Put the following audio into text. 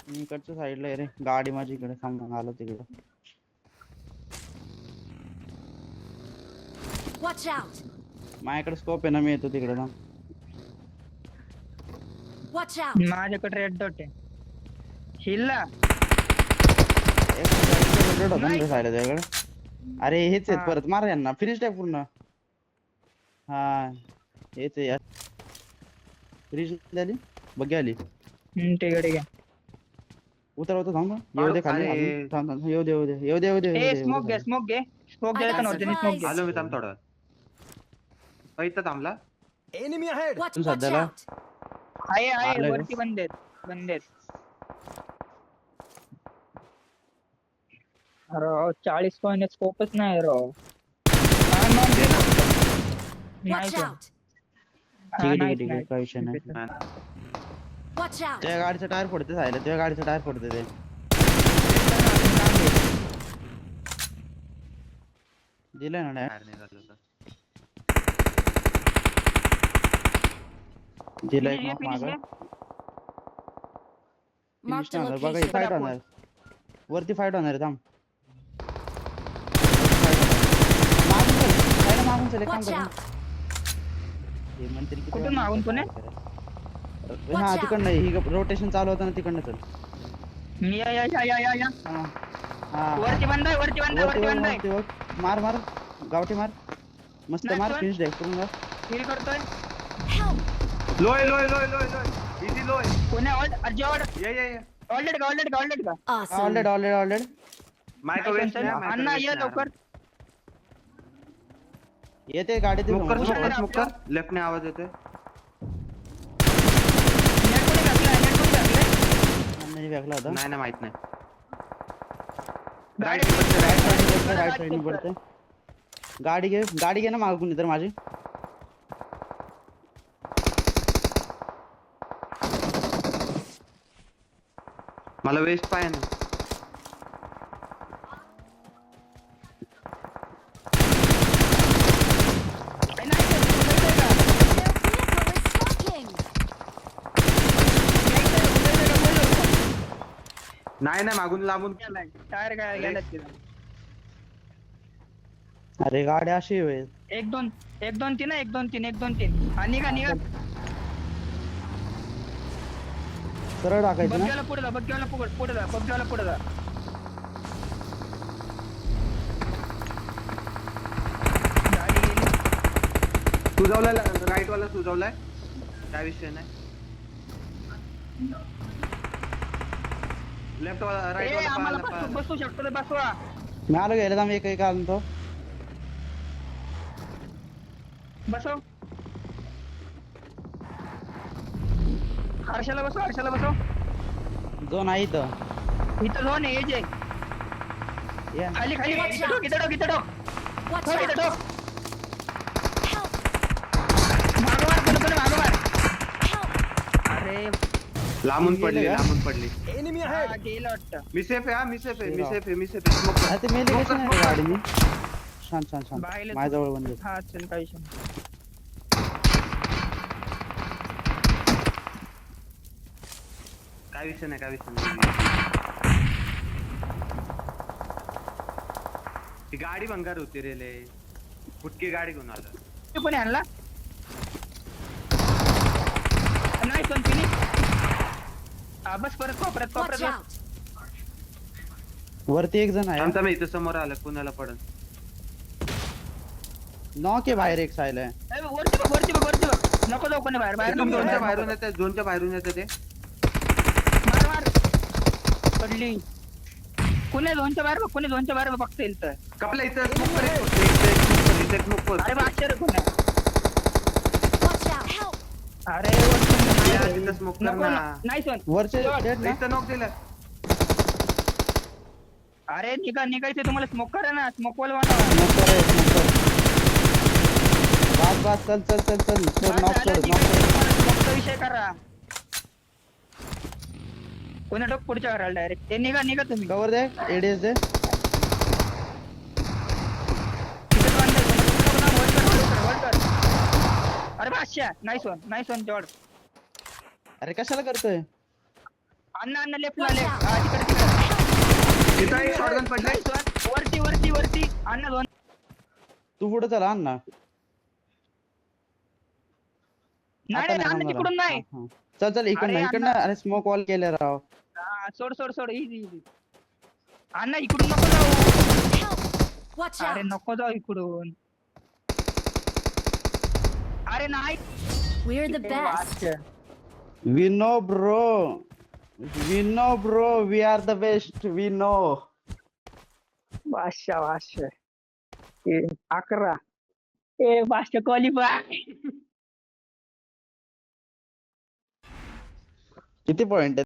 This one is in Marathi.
मी इकडच्या साईडला आहे रे, गाडी माझी इकडे थांबून आलो तिकडे. Watch out! माझ्याकडे स्कोप आहे ना, मी येतो तिकडे ना. Watch out! माझ्याकडे रेड डॉट आहे. हिलला एक रेड होता ना साईडला त्याकडे. अरे हेच आहेत, परत मार यांना, फिनिश आहे पूर्ण. हा हेच आहे यार. फिनिश झाली, बघ आली. ठीक आहे ठीक आहे. उतरवतो थांब, येऊ दे खाली. थांब थांब, येऊ दे येऊ दे येऊ दे येऊ दे ए स्मोक घे स्मोक घे स्मोक घ्यायला नव्हते स्मोक घे. आलो मी, थांब थोडं. इथं थांबला. Enemy ahead! Watch सध्याला out! आहे आलं वरती बंद आहेत. अरे 40 पॉईंट स्कोपच नाही राव. Watch out! ठीक आहे ठीक आहे, काही विषय नाही. Watch out! त्या गाडीचं टायर फोडते सायला, त्या गाडीचं टायर फोडते ते. दिलंय ना टायर, बाहेर नाही झालं तर. दिलंय एक माग मागं. Mark the बघा location. फाईट होणार, वरती फाईट होणार आहे. थांब मागून चल, एक काम Watch कर. out! हे म्हणतील किती कुठून वेळा मागून कोण आहे? हा Watch तिकडनं, ही रोटेशन चालू होतं ना, तिकडनं चल. या हा हा वरती बंद आहे वरती बंद आहे. वरती बघ. मार मार गावठी मार, मस्त मार. Next फिनिश दे पूर्ण. हिल करतोय. Help! लोय लोय लोय लोय लोय. इझी लोय. कोण्या अर्जॉड ये. ऑलरेडी का Awesome! ऑलरेडी मायका वेस्ट नाही. अण्णा ये लवकर. येते गाडी ते स्मोक कर, समोर. स्मोक कर. लेफ्ट ने आवाज येतोय. नाही फेकला होता. नाही ना, माहित नाही. राईट साईडने पडते. गाडी घे ना मागून तर माझी. मला वेस्ट पाय ना. Their vehicle is smoking! नाही मागून लांबून. टायर काय गेला अरे गाडी अशी होय. 1 2 3 आणि निघा. सरळ टाकायचं ना. बग्गीवाला पुढे जा. गाडी गेली. सुजवलाय, राईट वाला सुजवलाय. काय विषय नाही. लेफ्ट वाला, राईट वाला आम्हाला पळाला. बसू शकतो तर बसवा. मी आलो गेले थांब, एक आणतो. बसव. हर्षाला बसव. झोन आहे इथं. इथं झोन आहे एज आहे. या. खाली इथं ठोक. Watch इथं out! ठोक. Help! मागं मार. Help! अरे लांबून गेले पडली. Enemy हा, ahead! गेलं वाटतं. मी सेफ आहे. मी सेफ आहे. स्मोक कर. अरे ते मेले कशी नाही गाडी मी. छान बाहेर माझ्याजवळ बंद. हा चल काही विषय नाही. काय विषय नाही. ती गाडी भंगार होती रे लय. फुटकी गाडी घेऊन आलं. तू कोणी आणला नाही कोणती बस परत Watch कोपऱ्यात out! वरती एक जण आहे. आमचा मी इथं समोर आलं, कुणाला पडन. नॉक आहे बाहेर, एक सायला आहे. वरती बघ नको जाऊ कोणी बाहेर एकदम झोनच्या नको. बाहेरून येते ते. मार पडली. कोणी झोनच्या बाहेर बघता येईल तर. कपला इथं स्मोक कर. एक स्मोक कर. अरे बादशाह रे कोणी. Watch out! Help! अरे तिथं स्मोक कर नको ना. नाही सोन. वरचे dead ना? इथं नॉक दिलं. अरे निघायचं तुम्हाला स्मोक करा ना. स्मोक वाला वाटा. Smoker आहे, smoker. बस चल सोड, नॉक सोड. स्मोकचा विषय करा. कोणी टोक पुढच्या घराला डायरेक्ट. ते निघा तुम्ही. कवर दे, एडीएस दे. अरे बादशाह नाही सोन जॉर्ड. अरे कशाला करतोय. अण्णा अण्णा लेफ्ट Watch लेफ्ट out. तिकडे तिथं एक शॉटगन पडले. वरती वरती वरती अण्णा दोन. तू पुढे चला अण्णा. नाही आता नाही नाही अण्णा मला. तिकडून नाही. हा, हा. चल चल इकडनं अरे इकडनं. अण्णा. अरे स्मोक वॉल केले राव. हा, सोड सोड सोड इझी इझी. अण्णा इकडून नको जाऊ. Help! Watch अरे out! नको जाऊ इकडून. अरे नाही. We're the best. We know bro. We know bro. We are the best. We know. बादशाह बादशाह. 11. बादशाह क्वालिफाय. किती पॉइंट